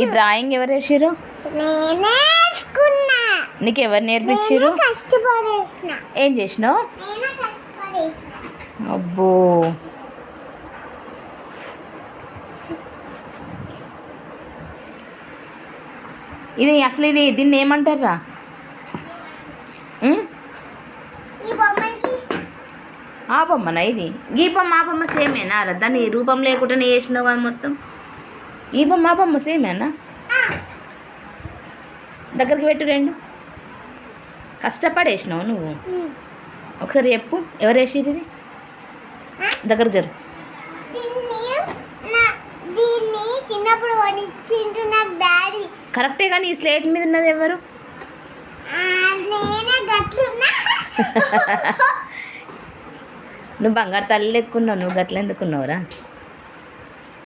ఈ డ్రాయింగ్ ఎవరు వేసారు? నీకు ఎవరు నేర్పించారు? ఏం చేసినావు? అబ్బో, ఇది అసలు దీన్ని ఏమంటారా? ఆ బొమ్మనా ఇది? ఈ బొమ్మ ఆ బొమ్మ సేమేనా? దాన్ని రూపం లేకుండానే వేసినావు కదా మొత్తం. ఈ బొమ్మ ఆ బొమ్మ సేమేనా? దగ్గరికి పెట్టు రెండు. కష్టపడి వేసినావు నువ్వు. ఒకసారి చెప్పు, ఎవరు వేసిరు ఇది? దగ్గర జరు. చిన్నప్పుడు కొనిచ్చిండు నాకు డాడీ. కరెక్టే, కానీ ఈ స్లేట్ మీద ఉన్నది ఎవరు? నువ్వు బంగారు తల్లి ఎక్కున్నావు, నువ్వు గట్ల ఎందుకున్నావురా?